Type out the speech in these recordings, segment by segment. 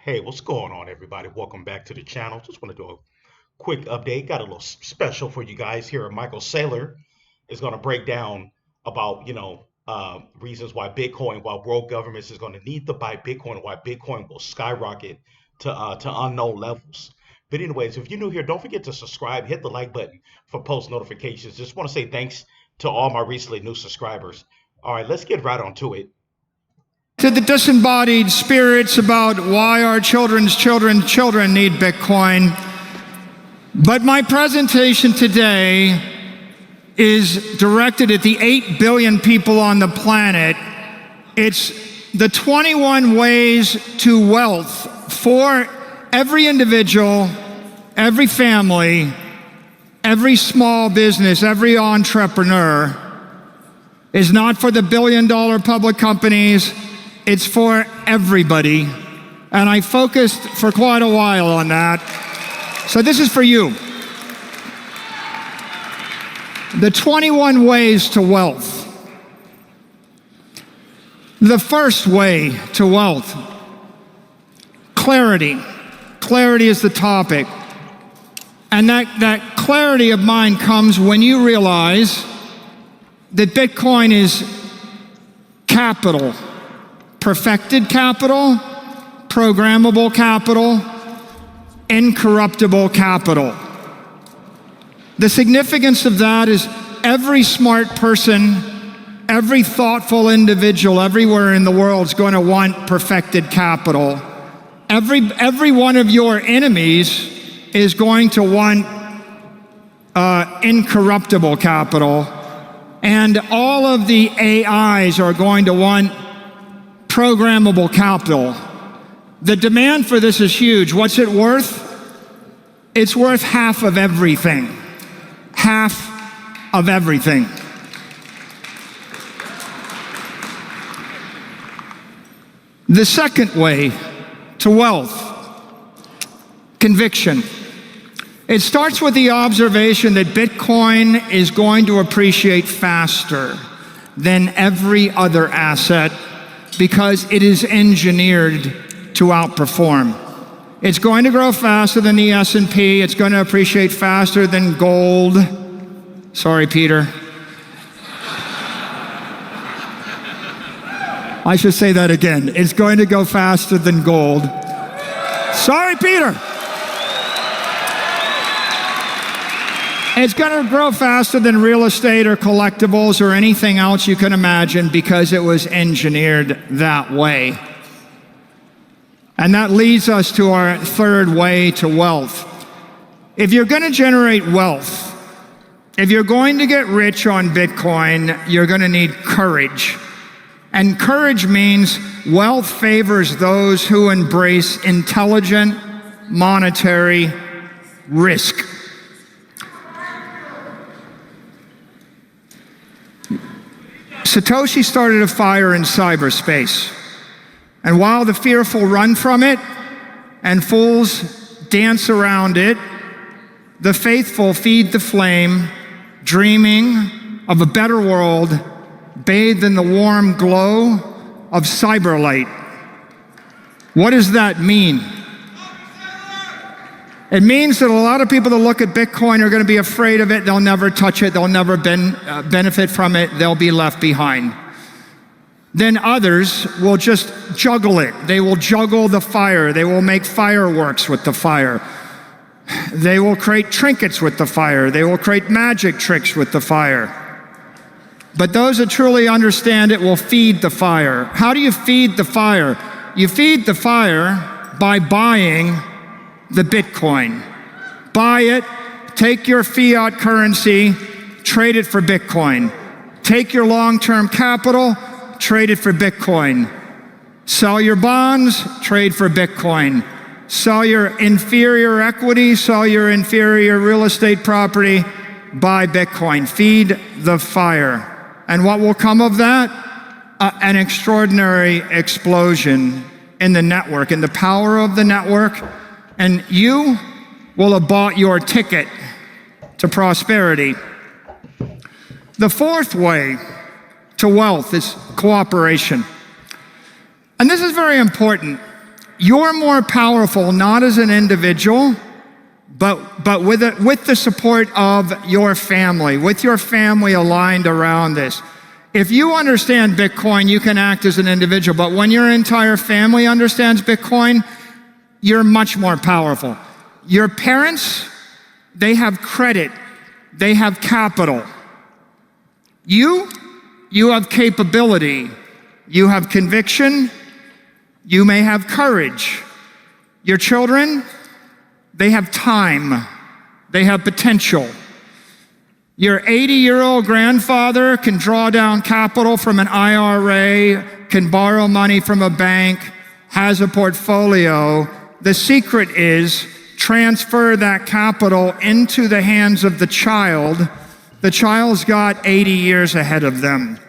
Hey, what's going on, everybody? Welcome back to the channel. Just want to do a quick update. Got a little special for you guys here. Michael Salor is going to break down about, reasons why Bitcoin, why world governments is going to need to buy Bitcoin, why Bitcoin will skyrocket to unknown levels. But anyways, if you're new here, don't forget to subscribe, hit the like button for post notifications. Just want to say thanks to all my recently new subscribers. All right, let's get right on to it. To the disembodied spirits about why our children need Bitcoin. But my presentation today is directed at the 8 billion people on the planet. It's the 21 ways to wealth for every individual, every family, every small business, every entrepreneur. Is not for the billion-dollar public companies. It's for everybody, and I focused for quite a while on that. So this is for you. The 21 ways to wealth. The first way to wealth, clarity. Clarity is the topic. And that clarity of mind comes when you realize that Bitcoin is capital. Perfected capital, programmable capital, incorruptible capital. The significance of that is every smart person, every thoughtful individual everywhere in the world is going to want perfected capital. Every one of your enemies is going to want incorruptible capital. And all of the AIs are going to want programmable capital. The demand for this is huge. What's it worth? It's worth half of everything. Half of everything. The second way to wealth, conviction. It starts with the observation that Bitcoin is going to appreciate faster than every other asset because it is engineered to outperform. It's going to grow faster than the S&P. It's going to appreciate faster than gold. Sorry, Peter. I should say that again. It's going to go faster than gold. Sorry, Peter. It's going to grow faster than real estate or collectibles or anything else you can imagine because it was engineered that way. And that leads us to our third way to wealth. If you're going to generate wealth, if you're going to get rich on Bitcoin, you're going to need courage. And courage means wealth favors those who embrace intelligent monetary risk. Satoshi started a fire in cyberspace. And while the fearful run from it and fools dance around it, the faithful feed the flame, dreaming of a better world bathed in the warm glow of cyberlight. What does that mean? It means that a lot of people that look at Bitcoin are going to be afraid of it. They'll never touch it. They'll never benefit from it. They'll be left behind. Then others will just juggle it. They will juggle the fire. They will make fireworks with the fire. They will create trinkets with the fire. They will create magic tricks with the fire. But those that truly understand it will feed the fire. How do you feed the fire? You feed the fire by buying the Bitcoin. Buy it, take your fiat currency, trade it for Bitcoin. Take your long-term capital, trade it for Bitcoin. Sell your bonds, trade for Bitcoin. Sell your inferior equity, sell your inferior real estate property, buy Bitcoin. Feed the fire. And what will come of that? An extraordinary explosion in the network, in the power of the network. And you will have bought your ticket to prosperity. The fourth way to wealth is cooperation. And this is very important. you're more powerful not as an individual, but with the support of your family, with your family aligned around this. If you understand Bitcoin, you can act as an individual, but when your entire family understands Bitcoin, you're much more powerful. Your parents, they have credit, they have capital. You have capability, you have conviction, you may have courage. Your children, they have time, they have potential. Your 80-year-old grandfather can draw down capital from an IRA, can borrow money from a bank, has a portfolio. The secret is transfer that capital into the hands of the child. The child's got 80 years ahead of them,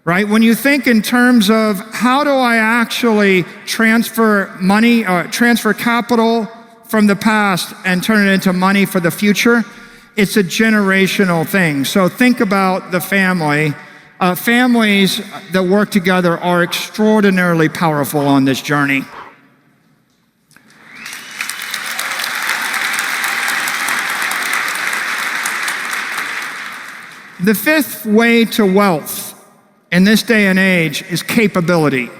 right? When you think in terms of how do I actually transfer money, transfer capital from the past and turn it into money for the future, it's a generational thing. So think about the family. Families that work together are extraordinarily powerful on this journey. The fifth way to wealth in this day and age is capability.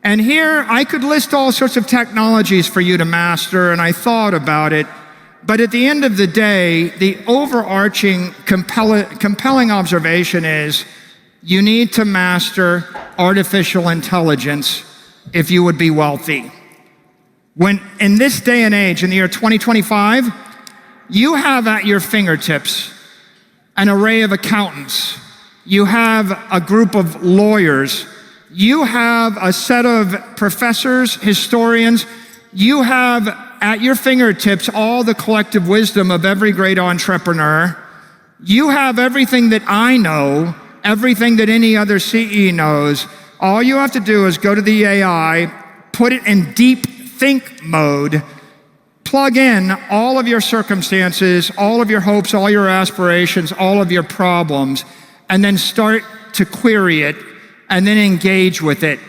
And here I could list all sorts of technologies for you to master, and I thought about it. But at the end of the day, the overarching compelling observation is you need to master artificial intelligence if you would be wealthy. When in this day and age, in the year 2025, you have at your fingertips an array of accountants. You have a group of lawyers. You have a set of professors, historians. You have at your fingertips all the collective wisdom of every great entrepreneur. You have everything that I know, everything that any other CE knows. All you have to do is go to the AI, put it in deep think mode, plug in all of your circumstances, all of your hopes, all your aspirations, all of your problems, and then start to query it and then engage with it.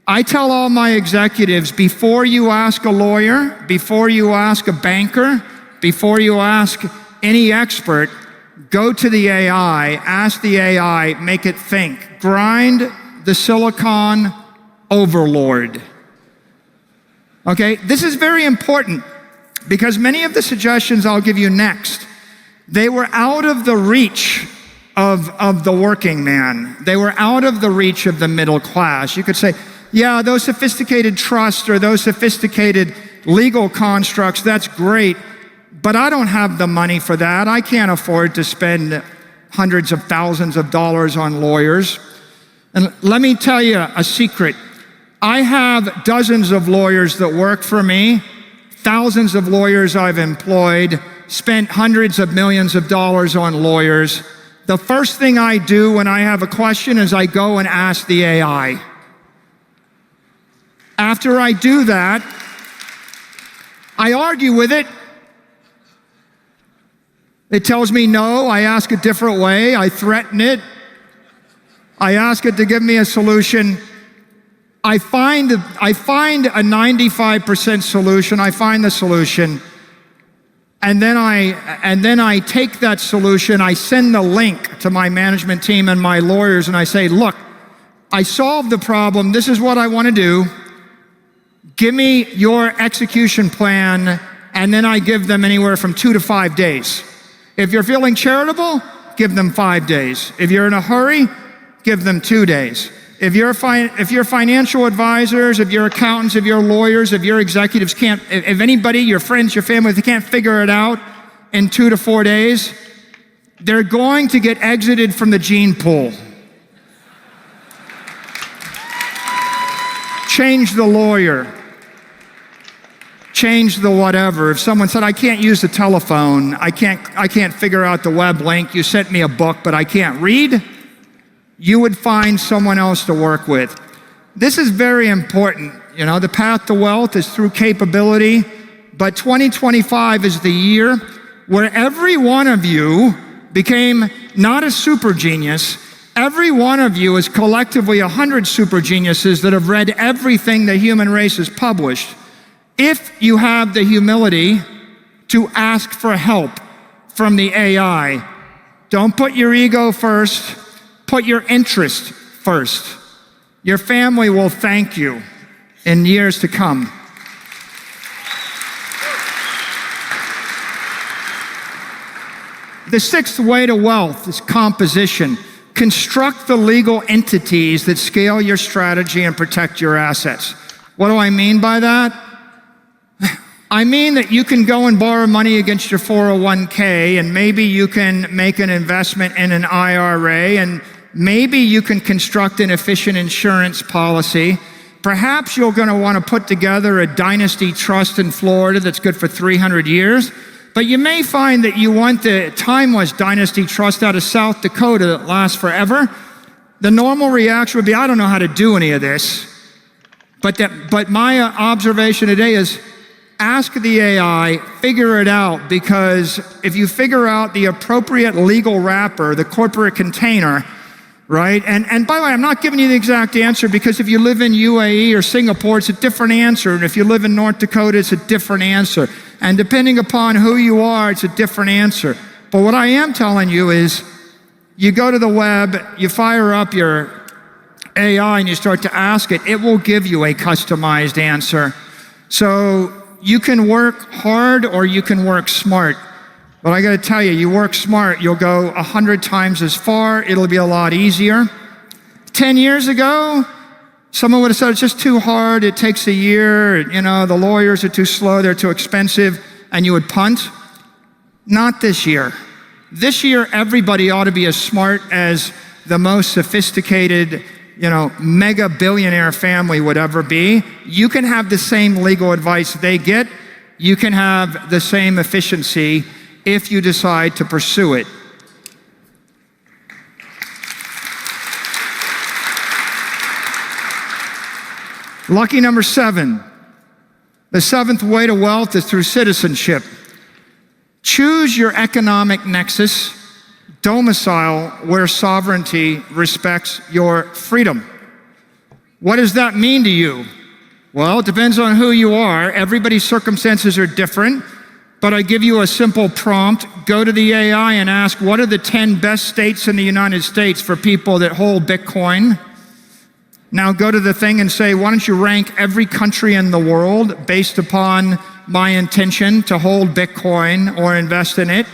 I tell all my executives, before you ask a lawyer, before you ask a banker, before you ask any expert, go to the AI, ask the AI, make it think. Grind the silicon overlord. Okay, this is very important because many of the suggestions I'll give you next, they were out of the reach of the working man. They were out of the reach of the middle class. You could say, yeah, those sophisticated trusts or those sophisticated legal constructs, that's great, but I don't have the money for that. I can't afford to spend hundreds of thousands of dollars on lawyers. And let me tell you a secret. I have dozens of lawyers that work for me, thousands of lawyers I've employed, spent hundreds of millions of dollars on lawyers. The first thing I do when I have a question is I go and ask the AI. After I do that, I argue with it. It tells me no, I ask a different way, I threaten it. I ask it to give me a solution. I find a 95% solution, I find the solution, and then I take that solution, I send the link to my management team and my lawyers, and I say, look, I solved the problem, this is what I want to do. Give me your execution plan, and then I give them anywhere from 2 to 5 days. If you're feeling charitable, give them 5 days. If you're in a hurry, give them 2 days. If your financial advisors, if your accountants, if your lawyers, if your executives can't, if anybody, your friends, your family, if they can't figure it out in 2 to 4 days, they're going to get exited from the gene pool. Change the lawyer. Change the whatever. If someone said, I can't use the telephone, I can't figure out the web link, you sent me a book, but I can't read, you would find someone else to work with. This is very important. You know, the path to wealth is through capability, but 2025 is the year where every one of you became not a super genius, Every one of you is collectively 100 super geniuses that have read everything the human race has published. If you have the humility to ask for help from the AI, don't put your ego first, put your interest first. Your family will thank you in years to come. The sixth way to wealth is composition. Construct the legal entities that scale your strategy and protect your assets. What do I mean by that? I mean that you can go and borrow money against your 401k, and maybe you can make an investment in an IRA, and maybe you can construct an efficient insurance policy. Perhaps you're going to want to put together a dynasty trust in Florida that's good for 300 years. But you may find that you want the timeless dynasty trust out of South Dakota that lasts forever. The normal reaction would be, I don't know how to do any of this. But my observation today is, ask the AI, figure it out, because if you figure out the appropriate legal wrapper, the corporate container, right? And by the way, I'm not giving you the exact answer, because if you live in UAE or Singapore, it's a different answer. And if you live in North Dakota, it's a different answer. And depending upon who you are, it's a different answer. But what I am telling you is, you go to the web, you fire up your AI and you start to ask it, it will give you a customized answer. So you can work hard or you can work smart. But I gotta tell you, you work smart, you'll go 100 times as far, it'll be a lot easier. 10 years ago, someone would have said, it's just too hard, it takes a year, the lawyers are too slow, they're too expensive, and you would punt. Not this year. This year, everybody ought to be as smart as the most sophisticated, mega billionaire family would ever be. You can have the same legal advice they get. You can have the same efficiency if you decide to pursue it. Lucky number 7. The seventh way to wealth is through citizenship. Choose your economic nexus, domicile where sovereignty respects your freedom. What does that mean to you? Well, it depends on who you are. Everybody's circumstances are different, but I give you a simple prompt. Go to the AI and ask, what are the 10 best states in the United States for people that hold Bitcoin? Now go to the thing and say, why don't you rank every country in the world based upon my intention to hold Bitcoin or invest in it?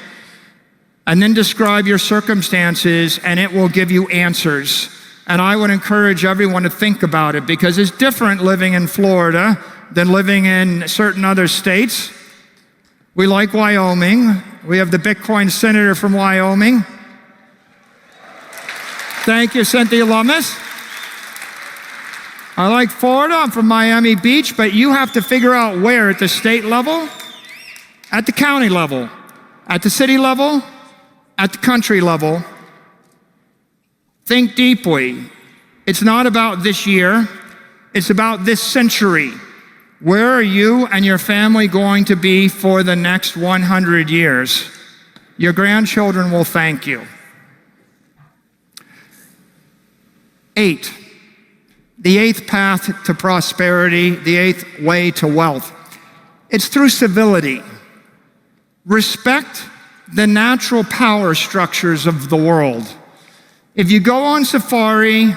And then describe your circumstances, and it will give you answers. And I would encourage everyone to think about it, because it's different living in Florida than living in certain other states. We like Wyoming. We have the Bitcoin senator from Wyoming. Thank you, Cynthia Lummis. I like Florida, I'm from Miami Beach, but you have to figure out where, at the state level, at the county level, at the city level, at the country level. Think deeply. It's not about this year, it's about this century. Where are you and your family going to be for the next 100 years? Your grandchildren will thank you. 8. The 8th path to prosperity, the 8th way to wealth. It's through civility. Respect the natural power structures of the world. If you go on safari,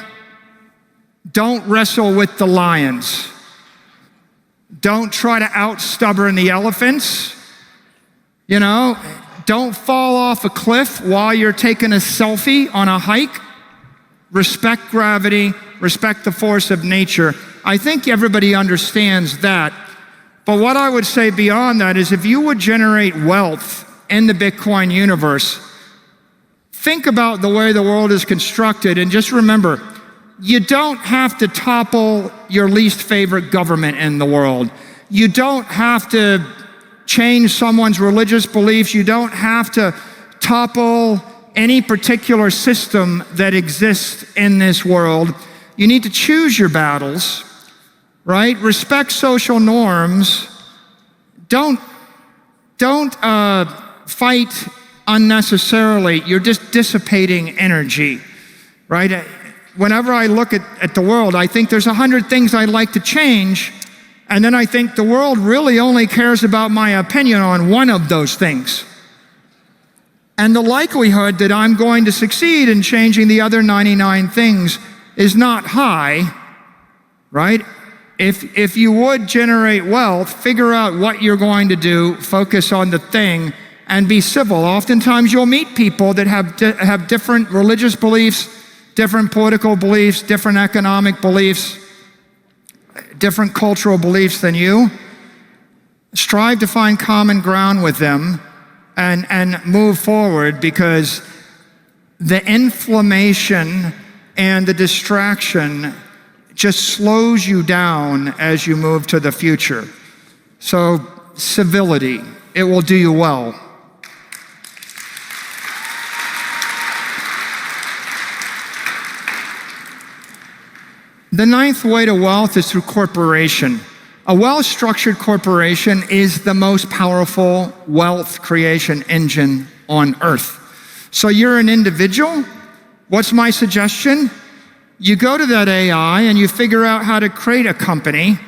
don't wrestle with the lions. Don't try to out-stubborn the elephants. Don't fall off a cliff while you're taking a selfie on a hike. Respect gravity, respect the force of nature. I think everybody understands that. But what I would say beyond that is, if you would generate wealth in the Bitcoin universe, think about the way the world is constructed, and just remember, you don't have to topple your least favorite government in the world. You don't have to change someone's religious beliefs. You don't have to topple any particular system that exists in this world. You need to choose your battles, right? Respect social norms. Don't fight unnecessarily. You're just dissipating energy. right? Whenever I look at the world, I think there's 100 things I'd like to change, and then I think the world really only cares about my opinion on one of those things. And the likelihood that I'm going to succeed in changing the other 99 things is not high, right? If you would generate wealth, figure out what you're going to do, focus on the thing, and be civil. Oftentimes you'll meet people that have different religious beliefs, different political beliefs, different economic beliefs, different cultural beliefs than you. Strive to find common ground with them and move forward, because the inflammation and the distraction just slows you down as you move to the future. So, civility, it will do you well. The ninth way to wealth is through corporation. A well-structured corporation is the most powerful wealth creation engine on earth. So you're an individual. What's my suggestion? You go to that AI and you figure out how to create a company,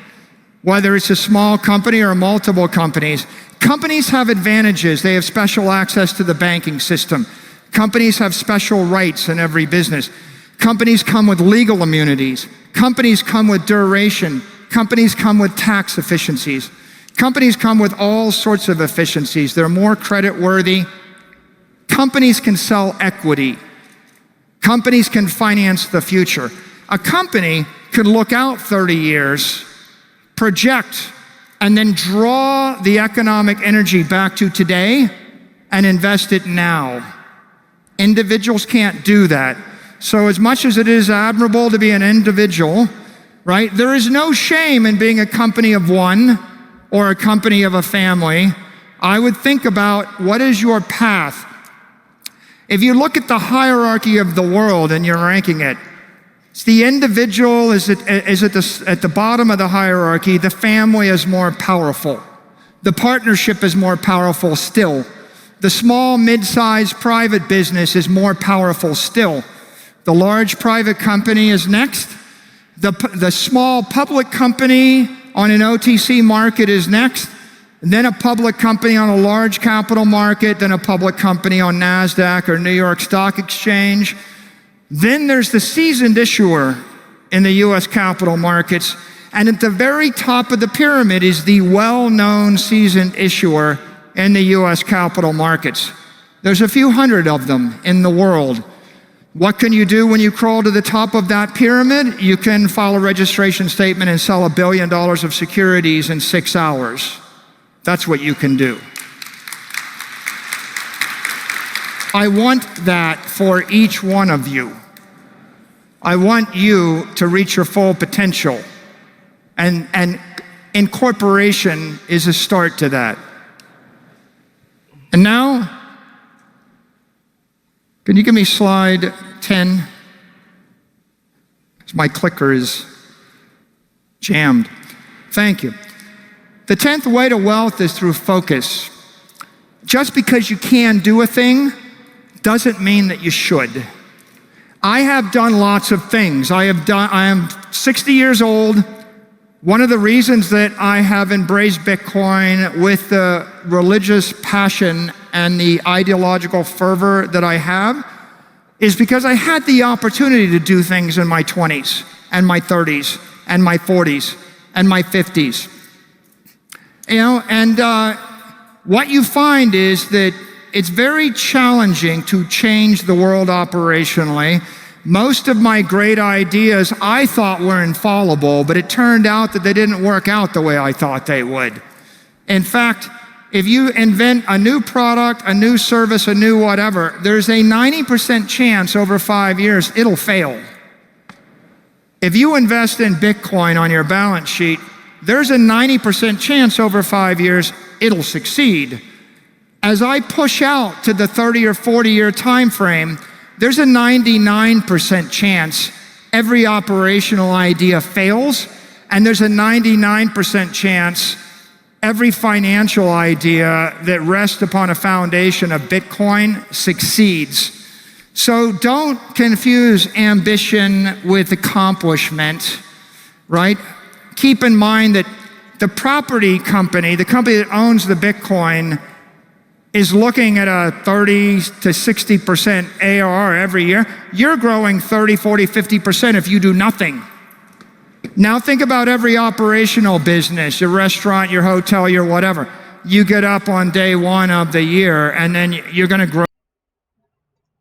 whether it's a small company or multiple companies. Companies have advantages. They have special access to the banking system. Companies have special rights in every business. Companies come with legal immunities. Companies come with duration. Companies come with tax efficiencies. Companies come with all sorts of efficiencies. They're more credit worthy. Companies can sell equity. Companies can finance the future. A company could look out 30 years, project, and then draw the economic energy back to today and invest it now. Individuals can't do that. So as much as it is admirable to be an individual, right, there is no shame in being a company of one or a company of a family. I would think about, what is your path? If you look at the hierarchy of the world and you're ranking it, it's the individual is at the bottom of the hierarchy. The family is more powerful. The partnership is more powerful still. The small, mid-sized private business is more powerful still. The large private company is next. The small public company on an OTC market is next. And then a public company on a large capital market, then a public company on NASDAQ or New York Stock Exchange. Then there's the seasoned issuer in the US capital markets. And at the very top of the pyramid is the well-known seasoned issuer in the US capital markets. There's a few hundred of them in the world. What can you do when you crawl to the top of that pyramid? You can file a registration statement and sell $1 billion of securities in 6 hours. That's what you can do. I want that for each one of you. I want you to reach your full potential. And incorporation is a start to that. And now, can you give me slide 10? My clicker is jammed. Thank you. The 10th way to wealth is through focus. Just because you can do a thing doesn't mean that you should. I have done lots of things. I am 60 years old. One of the reasons that I have embraced Bitcoin with the religious passion and the ideological fervor that I have is because I had the opportunity to do things in my 20s and my 30s and my 40s and my 50s. You know, and what you find is that it's very challenging to change the world operationally. Most of my great ideas I thought were infallible, but it turned out that they didn't work out the way I thought they would. In fact, if you invent a new product, a new service, a new whatever, there's a 90% chance over 5 years it'll fail. If you invest in Bitcoin on your balance sheet, there's a 90% chance over 5 years it'll succeed. As I push out to the 30 or 40 year time frame, there's a 99% chance every operational idea fails, and there's a 99% chance every financial idea that rests upon a foundation of Bitcoin succeeds. So don't confuse ambition with accomplishment, right? Keep in mind that the property company, the company that owns the Bitcoin, is looking at a 30 to 60% ARR every year. You're growing 30, 40, 50% if you do nothing. Now think about every operational business, your restaurant, your hotel, your whatever. You get up on day one of the year and then you're gonna grow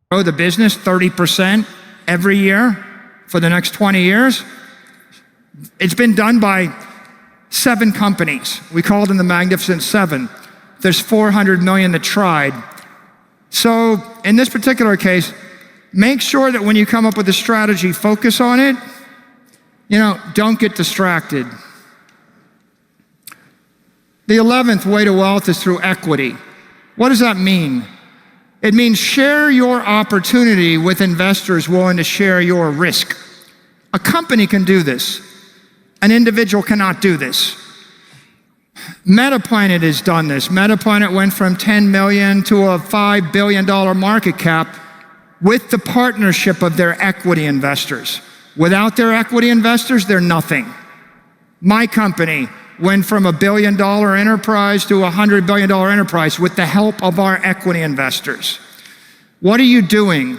the business 30% every year for the next 20 years. It's been done by 7 companies. We call them the Magnificent Seven. There's 400 million that tried. So in this particular case, make sure that when you come up with a strategy, focus on it. Don't get distracted. The 11th way to wealth is through equity. What does that mean? It means share your opportunity with investors willing to share your risk. A company can do this. An individual cannot do this. Metaplanet has done this. Metaplanet went from 10 million to a $5 billion market cap with the partnership of their equity investors. Without their equity investors, they're nothing. My company went from a $1 billion enterprise to a $100 billion enterprise with the help of our equity investors. What are you doing,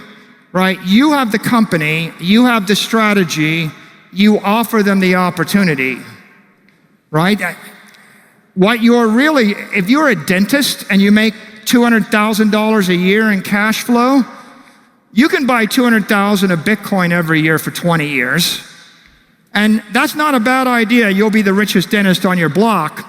right? You have the company, you have the strategy, you offer them the opportunity, right? What you're really, if you're a dentist and you make $200,000 a year in cash flow, you can buy 200,000 of Bitcoin every year for 20 years. And that's not a bad idea. You'll be the richest dentist on your block.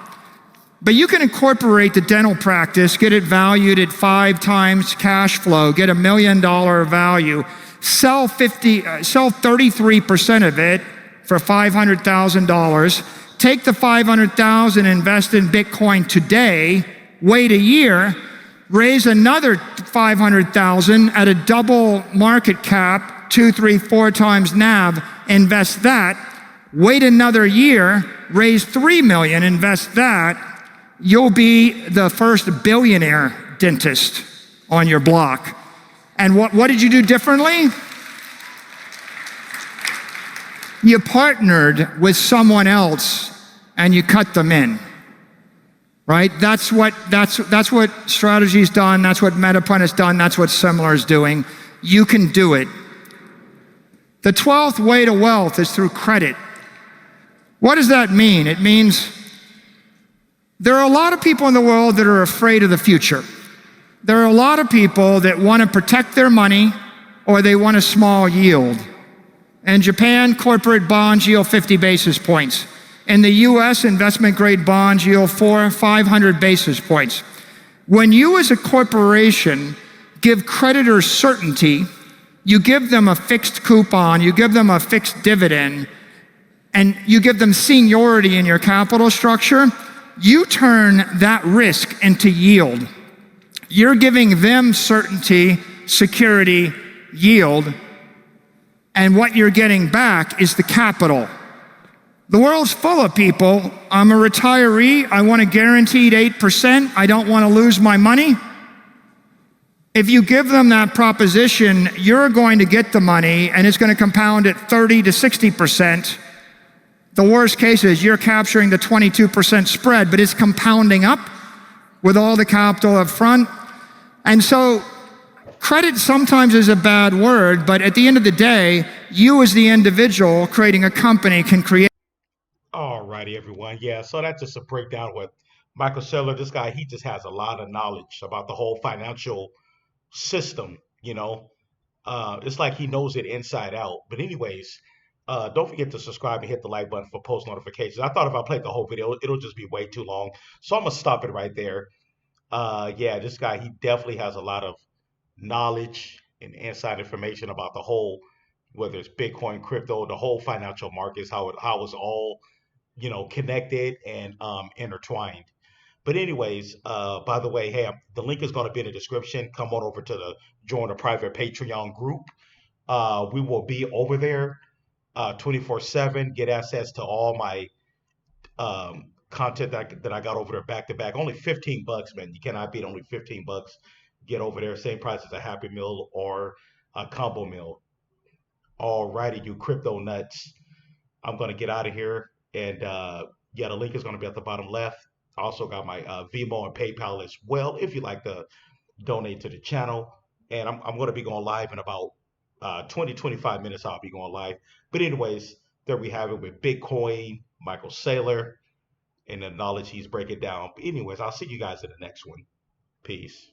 But you can incorporate the dental practice, get it valued at 5 times cash flow, get $1 million value, sell 33% of it for $500,000, take the $500,000, invest in Bitcoin today, wait a year, raise another $500,000 at a double market cap, 2, 3, 4 times NAV, invest that, wait another year, raise $3 million, invest that, you'll be the first billionaire dentist on your block. And what did you do differently? You partnered with someone else and you cut them in, right? That's what Strategy's done, that's what Metaplanet has done, that's what Salor is doing. You can do it. The 12th way to wealth is through credit. What does that mean? It means there are a lot of people in the world that are afraid of the future. There are a lot of people that want to protect their money or they want a small yield. In Japan, corporate bonds yield 50 basis points. In the US, investment grade bonds yield 500 basis points. When you as a corporation give creditors certainty, you give them a fixed coupon, you give them a fixed dividend, and you give them seniority in your capital structure, you turn that risk into yield. You're giving them certainty, security, yield, and what you're getting back is the capital. The world's full of people. I'm a retiree, I want a guaranteed 8%, I don't want to lose my money. If you give them that proposition, you're going to get the money and it's going to compound at 30 to 60%. The worst case is you're capturing the 22% spread, but it's compounding up with all the capital up front. And so credit sometimes is a bad word, but at the end of the day, you as the individual creating a company can create. All righty, everyone. Yeah, so that's just a breakdown with Michael Saylor. This guy, he just has a lot of knowledge about the whole financial system, you know. It's like he knows it inside out. But anyways, don't forget to subscribe and hit the like button for post notifications. I thought if I played the whole video, it'll just be way too long. So I'm gonna stop it right there. Yeah, this guy, he definitely has a lot of knowledge and inside information about the whole, whether it's Bitcoin, crypto, the whole financial markets, how it's all, connected and intertwined. But anyways, by the way, hey, the link is going to be in the description. Come on over to the join a private Patreon group. We will be over there 24/7. Get access to all my content that I got over there back to back. Only 15 bucks, man. You cannot beat only 15 bucks. Get over there, same price as a Happy Meal or a combo meal. All righty, you crypto nuts. I'm gonna get out of here, and yeah, the link is gonna be at the bottom left. I also got my Venmo and PayPal as well if you'd like to donate to the channel. And I'm going to be going live in about 20, 25 minutes. I'll be going live. But anyways, there we have it with Bitcoin, Micheal Salor, and the knowledge he's breaking down. But anyways, I'll see you guys in the next one. Peace.